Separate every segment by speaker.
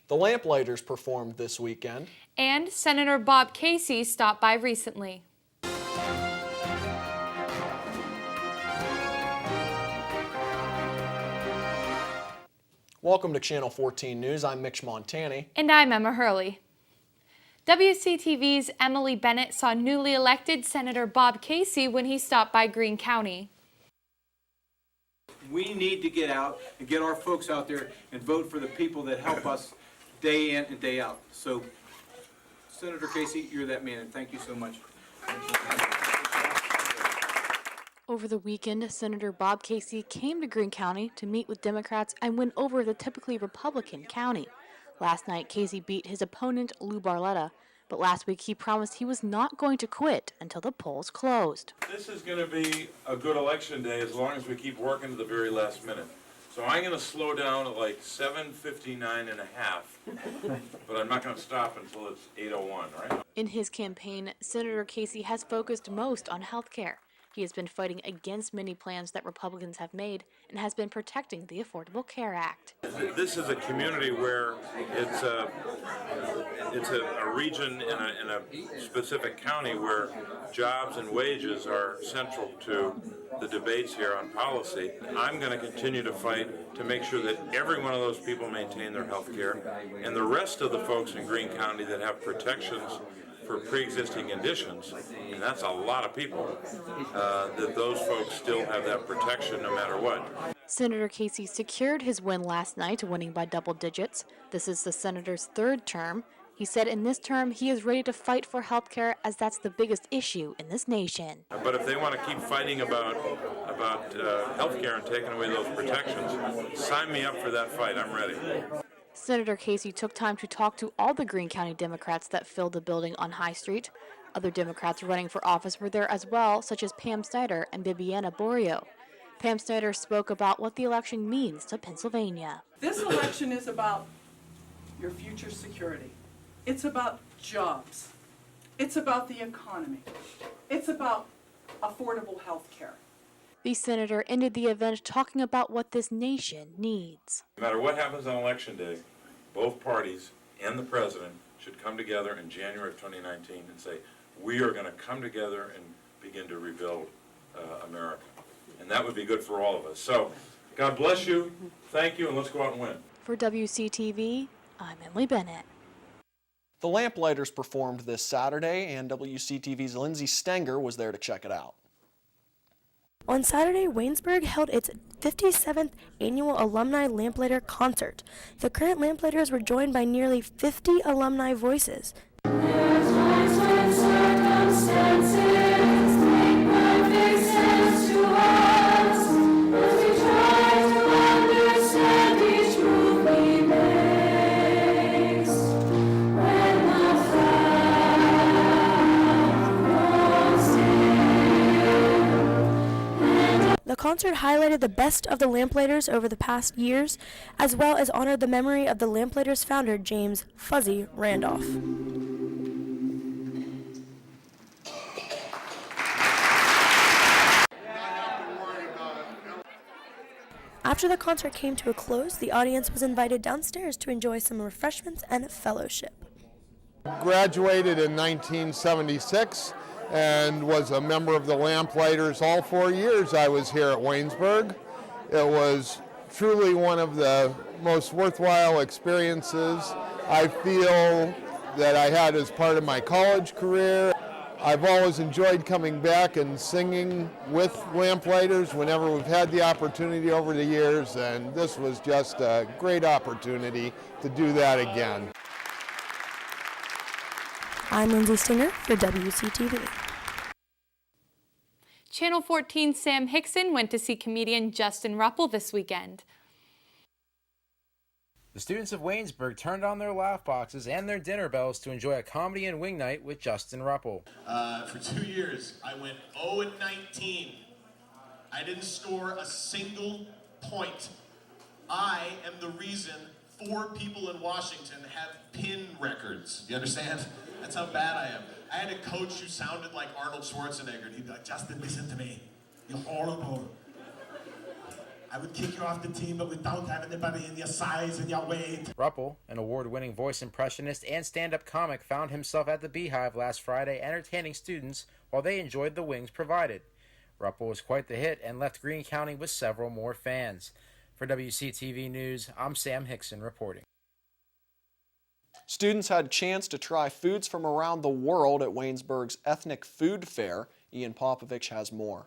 Speaker 1: The Lamplighters performed this weekend.
Speaker 2: And Senator Bob Casey stopped by recently.
Speaker 1: Welcome to Channel 14 News. I'm Mitch Montani.
Speaker 2: And I'm Emma Hurley. WCTV's Emily Bennett saw newly elected Senator Bob Casey when he stopped by Greene County.
Speaker 3: We need to get out and get our folks out there and vote for the people that help us day in and day out. So, Senator Casey, you're that man, and thank you so much.
Speaker 4: Over the weekend, Senator Bob Casey came to Greene County to meet with Democrats and win over the typically Republican county. Last night, Casey beat his opponent, Lou Barletta, but last week he promised he was not going to quit until the polls closed.
Speaker 5: This is going to be a good election day as long as we keep working to the very last minute. So I'm going to slow down at like 7:59 and a half, but I'm not going to stop until it's 8:01, right?
Speaker 4: In his campaign, Senator Casey has focused most on health care. He has been fighting against many plans that Republicans have made and has been protecting the Affordable Care Act.
Speaker 5: This is a community where it's a region in a specific county where jobs and wages are central to the debates here on policy. I'm going to continue to fight to make sure that every one of those people maintain their health care, and the rest of the folks in Greene County that have protections for pre-existing conditions, and that's a lot of people, that those folks still have that protection no matter what.
Speaker 4: Senator Casey secured his win last night, winning by double digits. This is the senator's third term. He said in this term he is ready to fight for health care as that's the biggest issue in this nation.
Speaker 5: But if they want to keep fighting about health care and taking away those protections, sign me up for that fight. I'm ready.
Speaker 4: Senator Casey took time to talk to all the Greene County Democrats that filled the building on High Street. Other Democrats running for office were there as well, such as Pam Snyder and Bibiana Borio. Pam Snyder spoke about what the election means to Pennsylvania.
Speaker 6: This election is about your future security. It's about jobs. It's about the economy. It's about affordable health care.
Speaker 4: The senator ended the event talking about what this nation needs.
Speaker 5: No matter what happens on Election Day, both parties and the president should come together in January of 2019 and say, we are going to come together and begin to rebuild America. And that would be good for all of us. So, God bless you, thank you, and let's go out and win.
Speaker 4: For WCTV, I'm Emily Bennett.
Speaker 1: The Lamplighters performed this Saturday, and WCTV's Lindsay Stenger was there to check it out.
Speaker 7: On Saturday, Waynesburg held its 57th annual Alumni Lamplighter Concert. The current Lamplighters were joined by nearly 50 alumni voices. The concert highlighted the best of the Lamplighters over the past years, as well as honored the memory of the Lamplighters founder, James Fuzzy Randolph. After the concert came to a close, the audience was invited downstairs to enjoy some refreshments and fellowship.
Speaker 8: Graduated in 1976 and was a member of the Lamplighters all 4 years I was here at Waynesburg. It was truly one of the most worthwhile experiences I feel that I had as part of my college career. I've always enjoyed coming back and singing with Lamplighters whenever we've had the opportunity over the years, and this was just a great opportunity to do that again.
Speaker 7: I'm Lindsay Stinger for WCTV.
Speaker 2: Channel 14's Sam Hickson went to see comedian Justin Ruffle this weekend.
Speaker 9: The students of Waynesburg turned on their laugh boxes and their dinner bells to enjoy a comedy and wing night with Justin Ruffle.
Speaker 10: For 2 years, I went 0-19. I didn't score a single point. I am the reason 4 people in Washington have pin records. You understand? That's how bad I am. I had a coach who sounded like Arnold Schwarzenegger, and he'd be like, Justin, listen to me. You're horrible. I would kick you off the team, but without having anybody in your size and your weight.
Speaker 9: Ruffle, an award-winning voice impressionist and stand-up comic, found himself at the Beehive last Friday entertaining students while they enjoyed the wings provided. Ruffle was quite the hit and left Greene County with several more fans. For WCTV News, I'm Sam Hickson reporting.
Speaker 1: Students had a chance to try foods from around the world at Waynesburg's Ethnic Food Fair. Ian Popovich has more.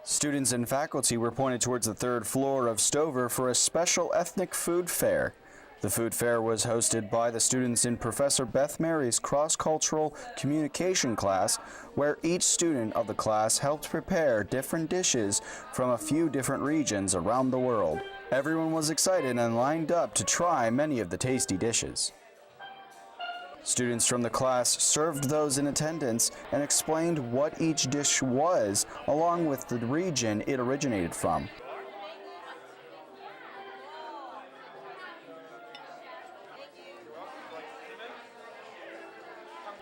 Speaker 11: Students and faculty were pointed towards the third floor of Stover for a special ethnic food fair. The food fair was hosted by the students in Professor Beth Mary's cross-cultural communication class, where each student of the class helped prepare different dishes from a few different regions around the world. Everyone was excited and lined up to try many of the tasty dishes. Students from the class served those in attendance and explained what each dish was, along with the region it originated from.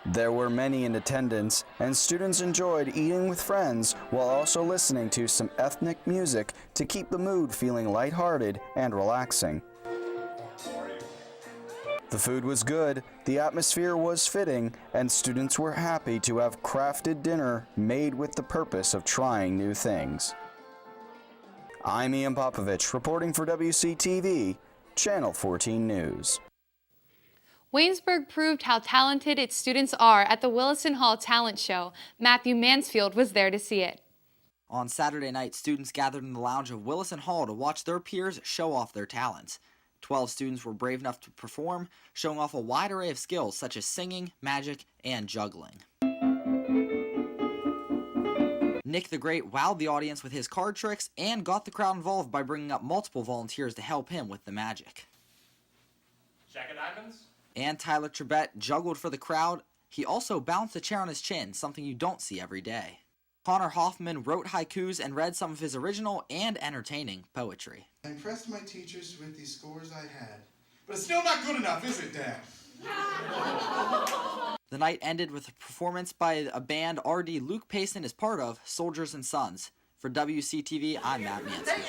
Speaker 11: There were many in attendance, and students enjoyed eating with friends while also listening to some ethnic music to keep the mood feeling lighthearted and relaxing. The food was good, the atmosphere was fitting, and students were happy to have crafted dinner made with the purpose of trying new things. I'm Ian Popovich, reporting for WCTV, Channel 14 News.
Speaker 2: Waynesburg proved how talented its students are at the Willison Hall Talent Show. Matthew Mansfield was there to see it.
Speaker 12: On Saturday night, students gathered in the lounge of Willison Hall to watch their peers show off their talents. 12 students were brave enough to perform, showing off a wide array of skills such as singing, magic, and juggling. Nick the Great wowed the audience with his card tricks and got the crowd involved by bringing up multiple volunteers to help him with the magic.
Speaker 13: Jack of diamonds?
Speaker 12: And Tyler Trebet juggled for the crowd. He also balanced a chair on his chin, something you don't see every day. Connor Hoffman wrote haikus and read some of his original and entertaining poetry.
Speaker 14: I impressed my teachers with these scores I had, but it's still not good enough, is it, Dad?
Speaker 12: The night ended with a performance by a band R.D. Luke Payson is part of, Soldiers and Sons. For WCTV, I'm Matt Mansfield.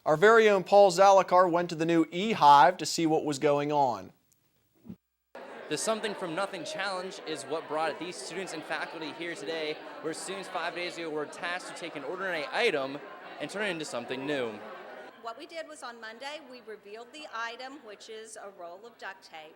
Speaker 1: Our very own Paul Zalakar went to the new E-Hive to see what was going on.
Speaker 15: The Something from Nothing Challenge is what brought these students and faculty here today, where students 5 days ago were tasked to take an ordinary item and turn it into something new.
Speaker 16: What we did was on Monday, we revealed the item, which is a roll of duct tape,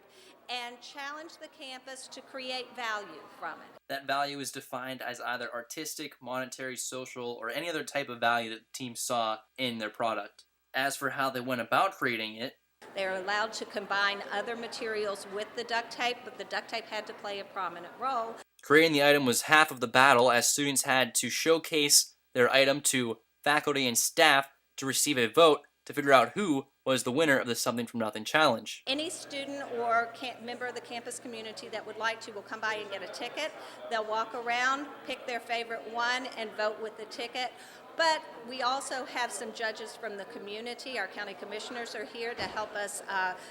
Speaker 16: and challenged the campus to create value from it.
Speaker 15: That value is defined as either artistic, monetary, social, or any other type of value that the team saw in their product. As for how they went about creating it,
Speaker 16: they're allowed to combine other materials with the duct tape, but the duct tape had to play a prominent role.
Speaker 15: Creating the item was half of the battle, as students had to showcase their item to faculty and staff to receive a vote to figure out who was the winner of the Something from Nothing Challenge.
Speaker 16: Any student or member of the campus community that would like to will come by and get a ticket. They'll walk around, pick their favorite one, and vote with the ticket. But we also have some judges from the community. Our county commissioners are here to help us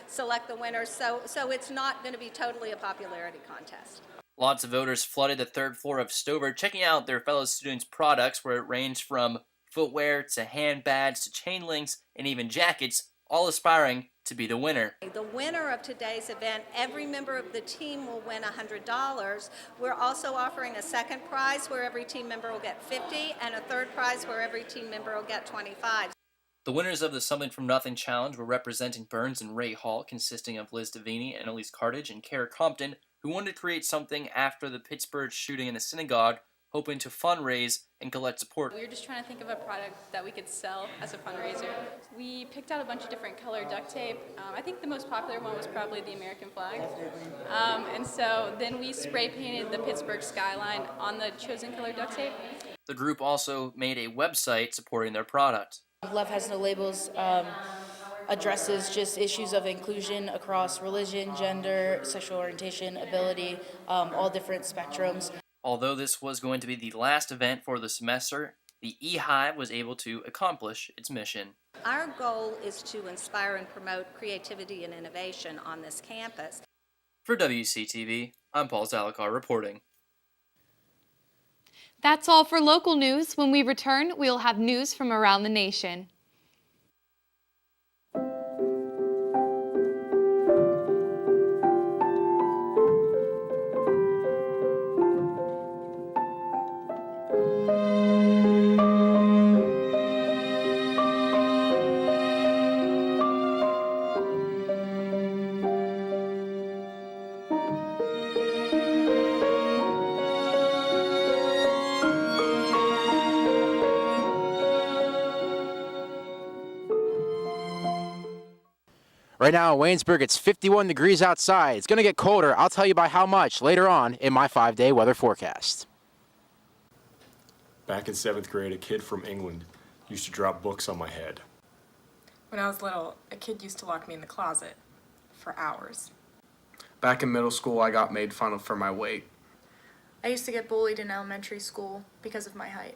Speaker 16: select the winners. So it's not going to be totally a popularity contest.
Speaker 15: Lots of voters flooded the third floor of Stover, checking out their fellow students' products, where it ranged from footwear to handbags to chain links and even jackets, all aspiring to be the winner.
Speaker 16: The winner of today's event, every member of the team will win $100. We're also offering a second prize where every team member will get $50 and a third prize where every team member will get $25.
Speaker 15: The winners of the Something from Nothing Challenge were representing Burns and Ray Hall, consisting of Liz Davini and Elise Cartage and Kara Compton, who wanted to create something after the Pittsburgh shooting in the synagogue, hoping to fundraise and collect support.
Speaker 17: We were just trying to think of a product that we could sell as a fundraiser. We picked out a bunch of different colored duct tape. I think the most popular one was probably the American flag. And so then we spray painted the Pittsburgh skyline on the chosen colored duct tape.
Speaker 15: The group also made a website supporting their product.
Speaker 18: Love Has No Labels addresses just issues of inclusion across religion, gender, sexual orientation, ability, all different spectrums.
Speaker 15: Although this was going to be the last event for the semester, the E-Hive was able to accomplish its mission.
Speaker 16: Our goal is to inspire and promote creativity and innovation on this campus.
Speaker 15: For WCTV, I'm Paul Zalakar reporting.
Speaker 2: That's all for local news. When we return, we'll have news from around the nation.
Speaker 9: Right now in Waynesburg, it's 51 degrees outside. It's going to get colder. I'll tell you by how much later on in my 5-day weather forecast.
Speaker 19: Back in 7th grade, a kid from England used to drop books on my head.
Speaker 20: When I was little, a kid used to lock me in the closet for hours.
Speaker 21: Back in middle school, I got made fun of for my weight.
Speaker 20: I used to get bullied in elementary school because of my height.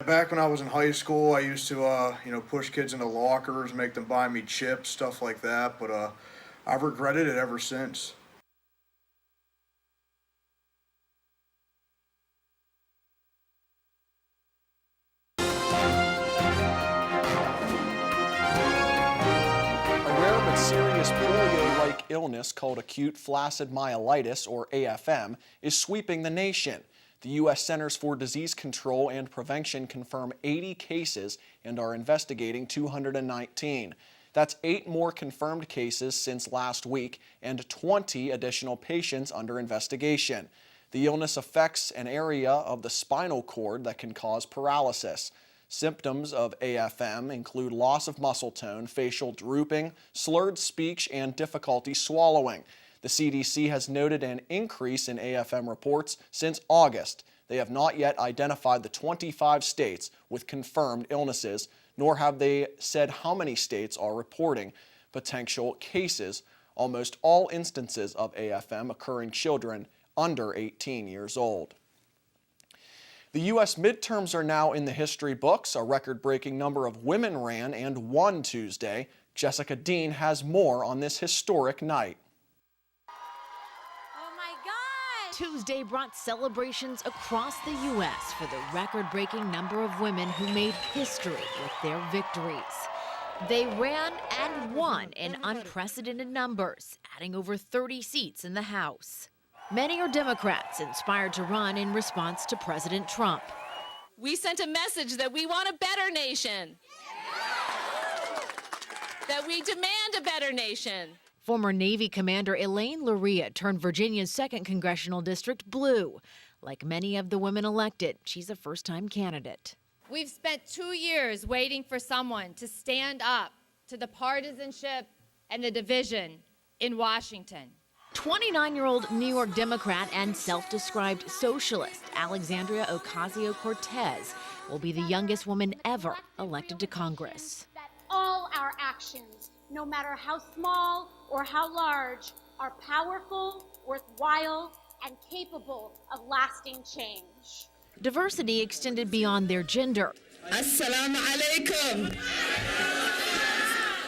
Speaker 22: Back when I was in high school, I used to, push kids into lockers, make them buy me chips, stuff like that, but I've regretted it ever since.
Speaker 1: A rare but serious polio-like illness called acute flaccid myelitis, or AFM, is sweeping the nation. The U.S. Centers for Disease Control and Prevention confirm 80 cases and are investigating 219. That's 8 more confirmed cases since last week and 20 additional patients under investigation. The illness affects an area of the spinal cord that can cause paralysis. Symptoms of AFM include loss of muscle tone, facial drooping, slurred speech, and difficulty swallowing. The CDC has noted an increase in AFM reports since August. They have not yet identified the 25 states with confirmed illnesses, nor have they said how many states are reporting potential cases. Almost all instances of AFM occur in children under 18 years old. The U.S. midterms are now in the history books. A record-breaking number of women ran and won Tuesday. Jessica Dean has more on this historic night.
Speaker 23: Tuesday brought celebrations across the U.S. for the record-breaking number of women who made history with their victories. They ran and won in unprecedented numbers, adding over 30 seats in the House. Many are Democrats inspired to run in response to President Trump.
Speaker 24: We sent a message that we want a better nation, that we demand a better nation.
Speaker 23: Former Navy Commander Elaine Luria turned Virginia's 2nd Congressional District blue. Like many of the women elected, she's a first-time candidate.
Speaker 25: We've spent 2 years waiting for someone to stand up to the partisanship and the division in Washington.
Speaker 23: 29-year-old New York Democrat and self-described socialist Alexandria Ocasio-Cortez will be the youngest woman ever elected to Congress.
Speaker 26: All our actions, no matter how small or how large, are powerful, worthwhile, and capable of lasting change.
Speaker 23: Diversity extended beyond their gender.
Speaker 24: Assalamu alaikum.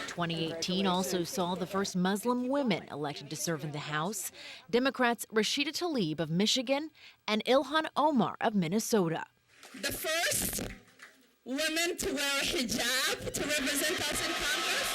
Speaker 23: 2018 also saw the first Muslim women elected to serve in the House. Democrats Rashida Tlaib of Michigan and Ilhan Omar of Minnesota.
Speaker 24: The first women to wear a hijab to represent us in Congress.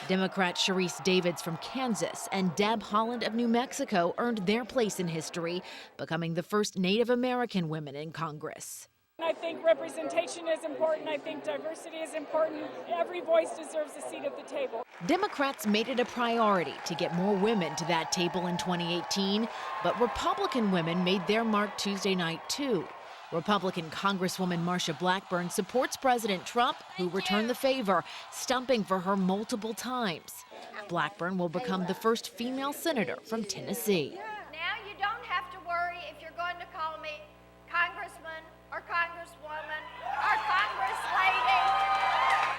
Speaker 23: Democrat Sharice Davids from Kansas and Deb Haaland of New Mexico earned their place in history, becoming the first Native American women in Congress.
Speaker 27: I think representation is important. I think diversity is important. Every voice deserves a seat at the table.
Speaker 23: Democrats made it a priority to get more women to that table in 2018, but Republican women made their mark Tuesday night, too. Republican Congresswoman Marsha Blackburn supports President Trump, who returned the favor, stumping for her multiple times. Blackburn will become the first female senator from Tennessee.
Speaker 26: Now you don't have to worry if you're going to call me Congressman or Congresswoman or Congress lady.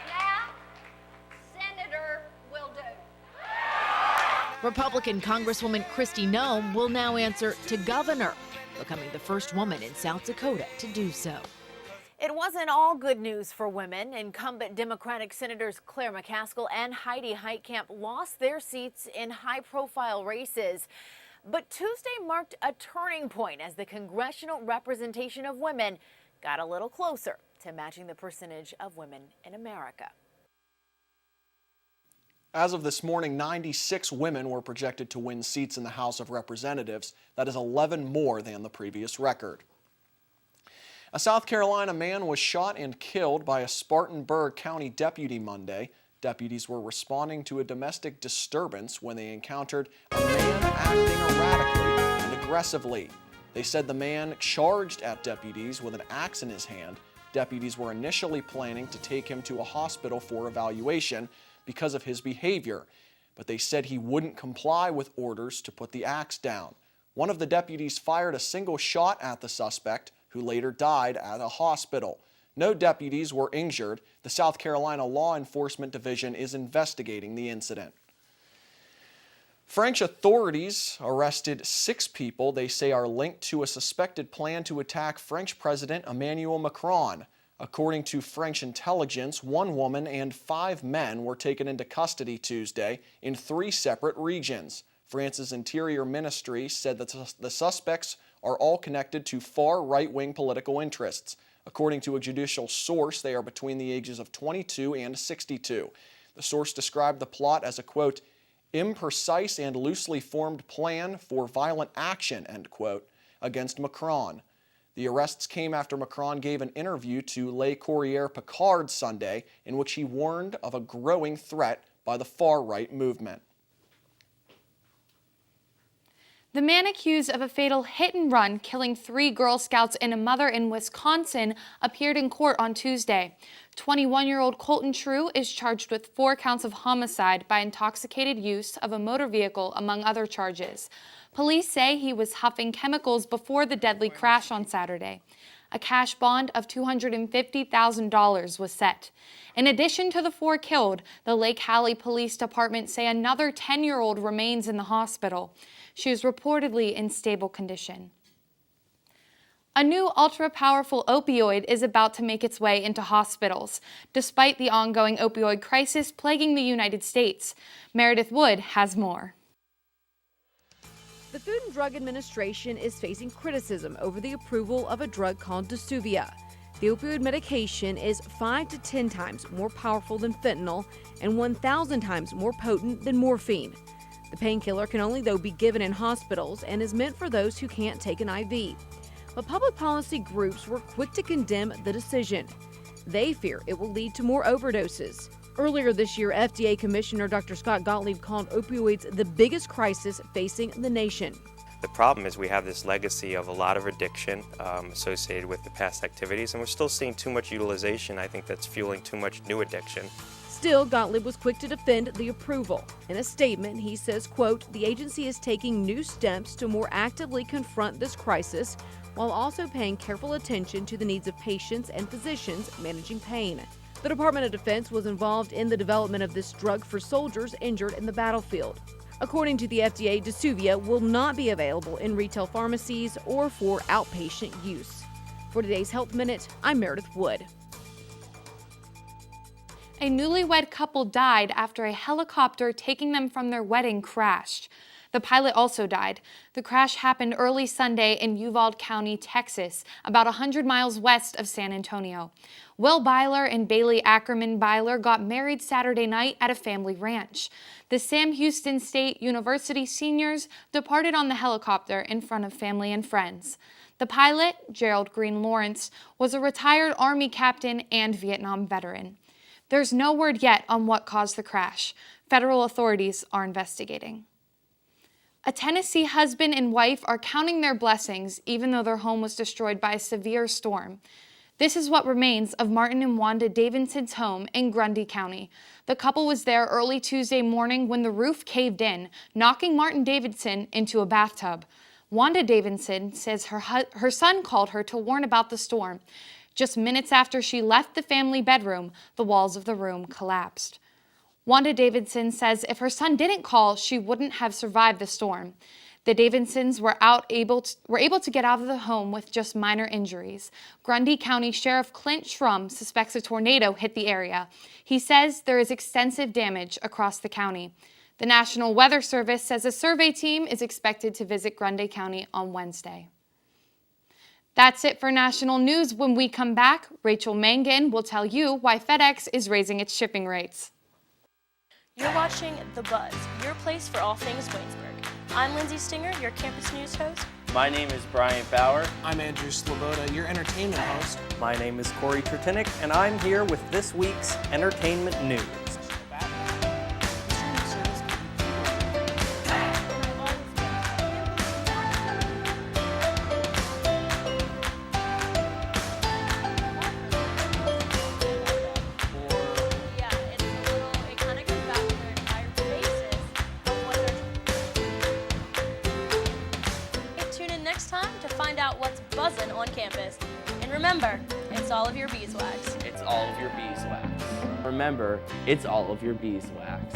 Speaker 26: Now, Senator will do.
Speaker 23: Republican Congresswoman Kristi Noem will now answer to governor, becoming the first woman in South Dakota to do so.
Speaker 28: It wasn't all good news for women. Incumbent Democratic Senators Claire McCaskill and Heidi Heitkamp lost their seats in high-profile races. But Tuesday marked a turning point as the congressional representation of women got a little closer to matching the percentage of women in America.
Speaker 1: As of this morning, 96 women were projected to win seats in the House of Representatives. That is 11 more than the previous record. A South Carolina man was shot and killed by a Spartanburg County deputy Monday. Deputies were responding to a domestic disturbance when they encountered a man acting erratically and aggressively. They said the man charged at deputies with an axe in his hand. Deputies were initially planning to take him to a hospital for evaluation because of his behavior, but they said he wouldn't comply with orders to put the axe down. One of the deputies fired a single shot at the suspect, who later died at a hospital. No deputies were injured. The South Carolina Law Enforcement Division is investigating the incident. French authorities arrested 6 people they say are linked to a suspected plan to attack French President Emmanuel Macron. According to French intelligence, 1 woman and 5 men were taken into custody Tuesday in 3 separate regions. France's Interior Ministry said that the suspects are all connected to far right-wing political interests. According to a judicial source, they are between the ages of 22 and 62. The source described the plot as a, quote, imprecise and loosely formed plan for violent action, end quote, against Macron. The arrests came after Macron gave an interview to Le Courrier Picard Sunday in which he warned of a growing threat by the far-right movement.
Speaker 2: The man accused of a fatal hit-and-run killing 3 Girl Scouts and a mother in Wisconsin appeared in court on Tuesday. 21-year-old Colton True is charged with 4 counts of homicide by intoxicated use of a motor vehicle, among other charges. Police say he was huffing chemicals before the deadly crash on Saturday. A cash bond of $250,000 was set. In addition to the 4 killed, the Lake Hallie Police Department say another 10-year-old remains in the hospital. She is reportedly in stable condition. A new ultra-powerful opioid is about to make its way into hospitals, despite the ongoing opioid crisis plaguing the United States. Meredith Wood has more.
Speaker 3: The Food and Drug Administration is facing criticism over the approval of a drug called Disuvia. The opioid medication is 5 to 10 times more powerful than fentanyl and 1,000 times more potent than morphine. The painkiller can only, though, be given in hospitals and is meant for those who can't take an IV. But public policy groups were quick to condemn the decision. They fear it will lead to more overdoses. Earlier this year, FDA Commissioner Dr. Scott Gottlieb called opioids the biggest crisis facing the nation.
Speaker 4: The problem is we have this legacy of a lot of addiction associated with the past activities, and we're still seeing too much utilization. I think that's fueling too much new addiction.
Speaker 3: Still, Gottlieb was quick to defend the approval. In a statement, he says, quote, the agency is taking new steps to more actively confront this crisis while also paying careful attention to the needs of patients and physicians managing pain. The Department of Defense was involved in the development of this drug for soldiers injured in the battlefield. According to the FDA, Disuvia will not be available in retail pharmacies or for outpatient use. For today's Health Minute, I'm Meredith Wood.
Speaker 2: A newlywed couple died after a helicopter taking them from their wedding crashed. The pilot also died. The crash happened early Sunday in Uvalde County, Texas, about 100 miles west of San Antonio. Will Byler and Bailey Ackerman Byler got married Saturday night at a family ranch. The Sam Houston State University seniors departed on the helicopter in front of family and friends. The pilot, Gerald Green Lawrence, was a retired Army captain and Vietnam veteran. There's no word yet on what caused the crash. Federal authorities are investigating. A Tennessee husband and wife are counting their blessings even though their home was destroyed by a severe storm. This is what remains of Martin and Wanda Davidson's home in Grundy County. The couple was there early Tuesday morning when the roof caved in, knocking Martin Davidson into a bathtub. Wanda Davidson says her son called her to warn about the storm. Just minutes after she left the family bedroom, the walls of the room collapsed. Wanda Davidson says if her son didn't call, she wouldn't have survived the storm. The Davidsons were able to get out of the home with just minor injuries. Grundy County Sheriff Clint Schrum suspects a tornado hit the area. He says there is extensive damage across the county. The National Weather Service says a survey team is expected to visit Grundy County on Wednesday. That's it for national news. When we come back, Rachel Mangan will tell you why FedEx is raising its shipping rates.
Speaker 5: You're watching The Buzz, your place for all things Waynesburg. I'm Lindsay Stinger, your campus news host.
Speaker 6: My name is Brian Bauer.
Speaker 7: I'm Andrew Sloboda, your entertainment host.
Speaker 6: My name is Corey Tertinick, and I'm here with this week's entertainment news.
Speaker 5: Buzzing on campus. And remember, it's all of your beeswax.
Speaker 6: It's all of your beeswax. Remember, it's all of your beeswax.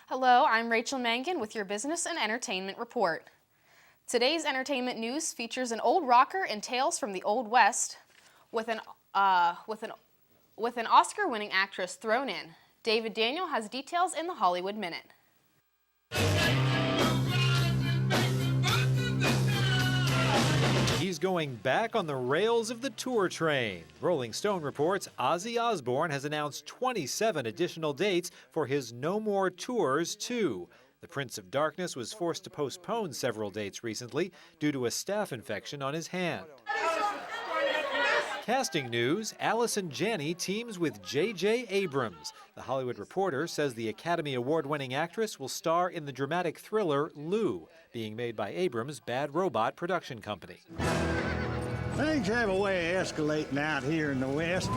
Speaker 8: Hello, I'm Rachel Mangan with your Business and Entertainment Report. Today's entertainment news features an old rocker and tales from the Old West with an Oscar-winning actress thrown in. David Daniel has details in the Hollywood Minute.
Speaker 10: He's going back on the rails of the tour train. Rolling Stone reports Ozzy Osbourne has announced 27 additional dates for his No More Tours 2. The Prince of Darkness was forced to postpone several dates recently due to a staph infection on his hand. Casting news, Allison Janney teams with J.J. Abrams. The Hollywood Reporter says the Academy Award-winning actress will star in the dramatic thriller Lou, being made by Abrams' Bad Robot production company.
Speaker 11: Things have a way of escalating out here in the West.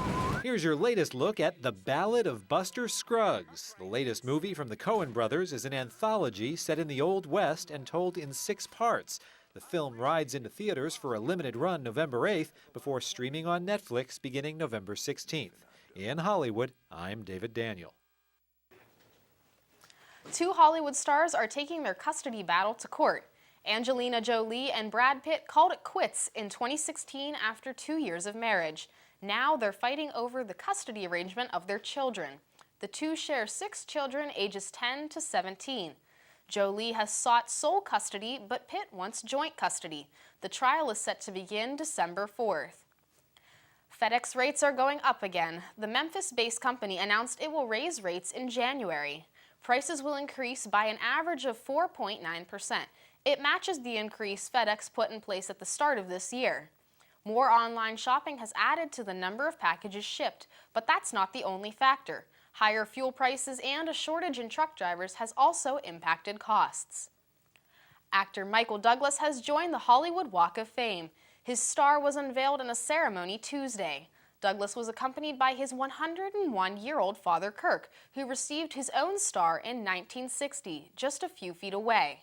Speaker 10: Here's your latest look at The Ballad of Buster Scruggs. The latest movie from the Coen brothers is an anthology set in the Old West and told in 6 parts. The film rides into theaters for a limited run November 8th before streaming on Netflix beginning November 16th. In Hollywood, I'm David Daniel.
Speaker 8: 2 Hollywood stars are taking their custody battle to court. Angelina Jolie and Brad Pitt called it quits in 2016 after 2 years of marriage. Now they're fighting over the custody arrangement of their children. The two share 6 children ages 10 to 17. Jolie has sought sole custody, but Pitt wants joint custody. The trial is set to begin December 4th. FedEx rates are going up again. The Memphis-based company announced it will raise rates in January. Prices will increase by an average of 4.9%. It matches the increase FedEx put in place at the start of this year. More online shopping has added to the number of packages shipped, but that's not the only factor. Higher fuel prices and a shortage in truck drivers has also impacted costs. Actor Michael Douglas has joined the Hollywood Walk of Fame. His star was unveiled in a ceremony Tuesday. Douglas was accompanied by his 101-year-old father Kirk, who received his own star in 1960, just a few feet away.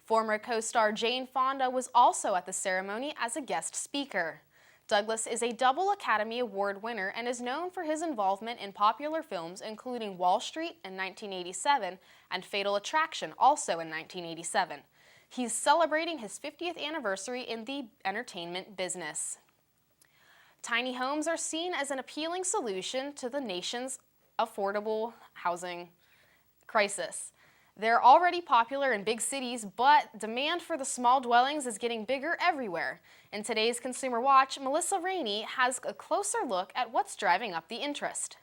Speaker 8: Former co-star Jane Fonda was also at the ceremony as a guest speaker. Douglas is a double Academy Award winner and is known for his involvement in popular films including Wall Street in 1987 and Fatal Attraction, also in 1987. He's celebrating his 50th anniversary in the entertainment business. Tiny homes are seen as an appealing solution to the nation's affordable housing crisis. They're already popular in big cities, but demand for the small dwellings is getting bigger everywhere. In today's Consumer Watch, Melissa Rainey has a closer look at what's driving up the interest.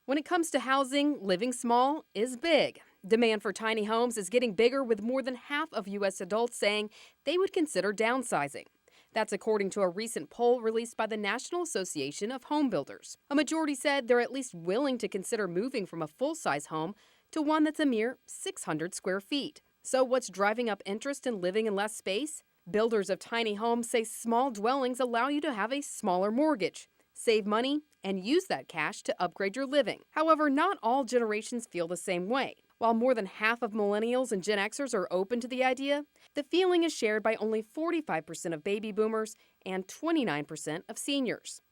Speaker 13: When it comes to housing, living small is big. Demand for tiny homes is getting bigger, with more than half of U.S. adults saying they would consider downsizing. That's according to a recent poll released by the National Association of Home Builders. A majority said they're at least willing to consider moving from a full-size home to one that's a mere 600 square feet. So what's driving up interest in living in less space? Builders of tiny homes say small dwellings allow you to have a smaller mortgage, save money, and use that cash to upgrade your living. However, not all generations feel the same way. While more than half of millennials and Gen Xers are open to the idea, the feeling is shared by only 45% of baby boomers and 29% of seniors.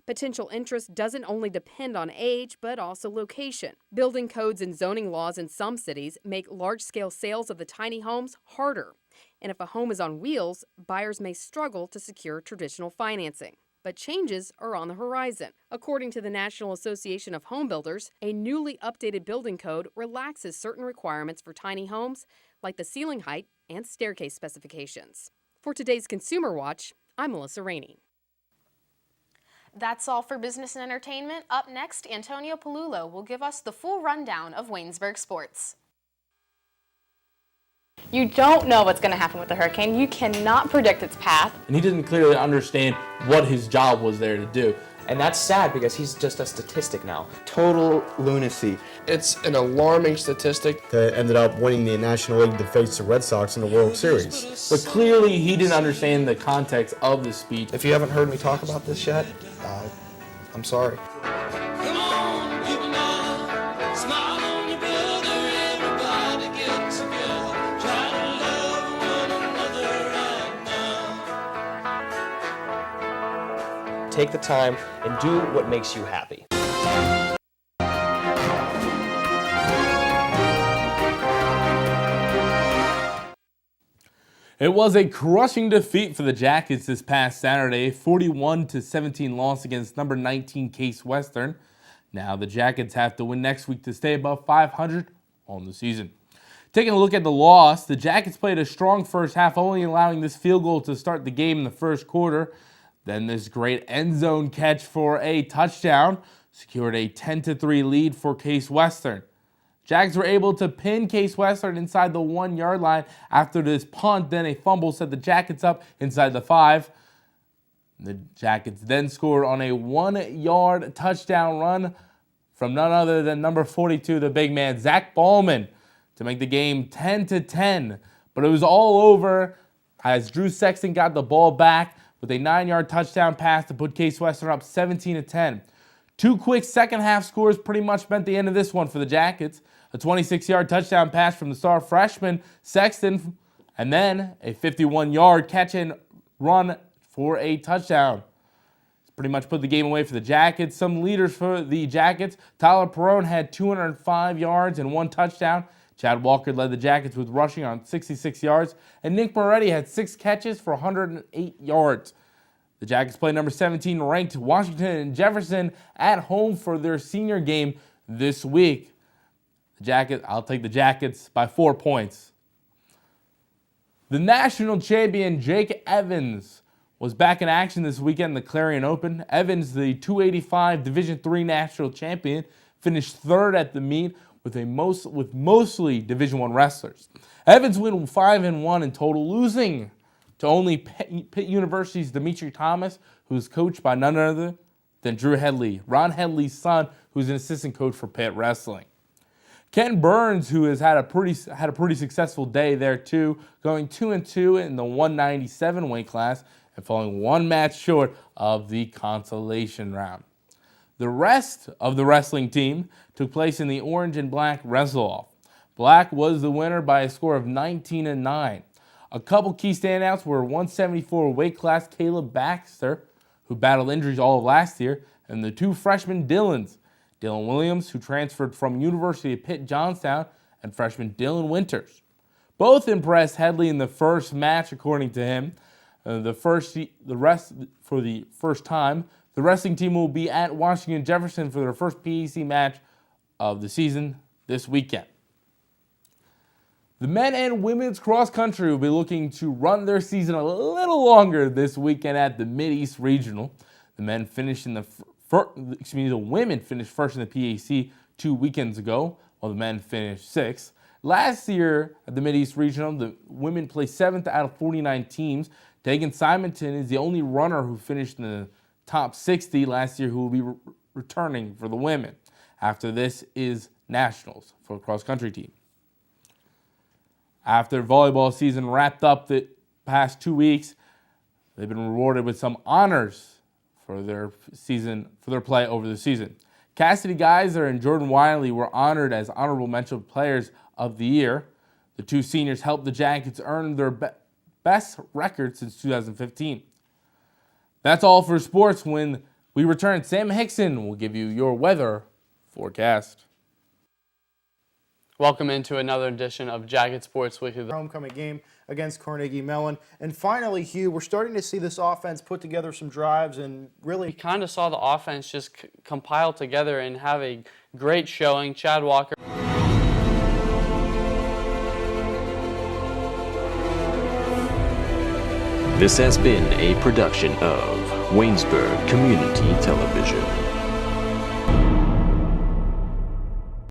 Speaker 13: Potential interest doesn't only depend on age, but also location. Building codes and zoning laws in some cities make large-scale sales of the tiny homes harder. And if a home is on wheels, buyers may struggle to secure traditional financing. But changes are on the horizon. According to the National Association of Home Builders, a newly updated building code relaxes certain requirements for tiny homes, like the ceiling height and staircase specifications. For today's Consumer Watch, I'm Melissa Rainey.
Speaker 8: That's all for business and entertainment. Up next, Antonio Palulo will give us the full rundown of Waynesburg sports.
Speaker 9: You don't know what's going to happen with the hurricane. You cannot predict its path.
Speaker 12: And he didn't clearly understand what his job was there to do.
Speaker 14: And that's sad because he's just a statistic now. Total lunacy.
Speaker 15: It's an alarming statistic.
Speaker 16: That ended up winning the National League to face the Red Sox in the World Series.
Speaker 12: But clearly he didn't understand the context of the speech.
Speaker 14: If you haven't heard me talk about this yet, I'm sorry. Take the time and do what makes you happy.
Speaker 17: It was a crushing defeat for the Jackets this past Saturday, 41-17 loss against number 19 Case Western. Now the Jackets have to win next week to stay above 500 on the season. Taking a look at the loss, the Jackets played a strong first half, only allowing this field goal to start the game in the first quarter. Then this great end zone catch for a touchdown secured a 10-3 lead for Case Western. Jags were able to pin Case Western inside the 1-yard line after this punt. Then a fumble set the Jackets up inside the 5. The Jackets then scored on a 1-yard touchdown run from none other than number 42, the big man, Zach Ballman, to make the game 10-10. But it was all over as Drew Sexton got the ball back with a 9-yard touchdown pass to put Case Western up 17-10. Two quick second-half scores pretty much meant the end of this one for the Jackets. A 26-yard touchdown pass from the star freshman, Sexton, and then a 51-yard catch and run for a touchdown. Pretty much put the game away for the Jackets. Some leaders for the Jackets. Tyler Perrone had 205 yards and 1 touchdown. Chad Walker led the Jackets with rushing on 66 yards. And Nick Moretti had 6 catches for 108 yards. The Jackets play number 17 ranked Washington and Jefferson at home for their senior game this week. I'll take the Jackets by 4 points. The national champion Jake Evans was back in action this weekend in the Clarion Open. Evans, the 285 Division III national champion, finished third at the meet with mostly Division I wrestlers. Evans went 5-1 in total, losing to only Pitt University's Dimitri Thomas, who's coached by none other than Drew Headley, Ron Headley's son, who's an assistant coach for Pitt Wrestling. Ken Burns, who has had a pretty successful day there too, going 2-2 in the 197 weight class and falling 1 match short of the consolation round. The rest of the wrestling team took place in the orange and black wrestle-off. Black was the winner by a score of 19-9. A couple key standouts were 174 weight class Caleb Baxter, who battled injuries all of last year, and the 2 freshman Dylan Williams, who transferred from University of Pitt Johnstown, and freshman Dylan Winters. Both impressed Headley in the first match, according to him. For the first time, the wrestling team will be at Washington Jefferson for their first PEC match of the season this weekend. The men and women's cross country will be looking to run their season a little longer this weekend at the Mid-East Regional. The women finished first in the PAC 2 weekends ago, while the men finished 6th. Last year at the Mid-East Regional, the women placed 7th out of 49 teams. Tegan Simonton is the only runner who finished in the top 60 last year who will be returning for the women. After this is nationals for the cross-country team. After volleyball season wrapped up the past 2 weeks, they've been rewarded with some honors for their play over the season. Cassidy Geiser and Jordan Wiley were honored as honorable mention players of the year. The 2 seniors helped the Jackets earn their best record since 2015. That's all for sports. When We return. Sam Hickson will give you your weather forecast.
Speaker 18: Welcome into another edition of Jacket Sports Weekly.
Speaker 19: The homecoming game against Carnegie Mellon. And finally, Hugh, we're starting to see this offense put together some drives and really...
Speaker 18: We kind of saw the offense just compile together and have a great showing. Chad Walker.
Speaker 20: This has been a production of Waynesburg Community Television.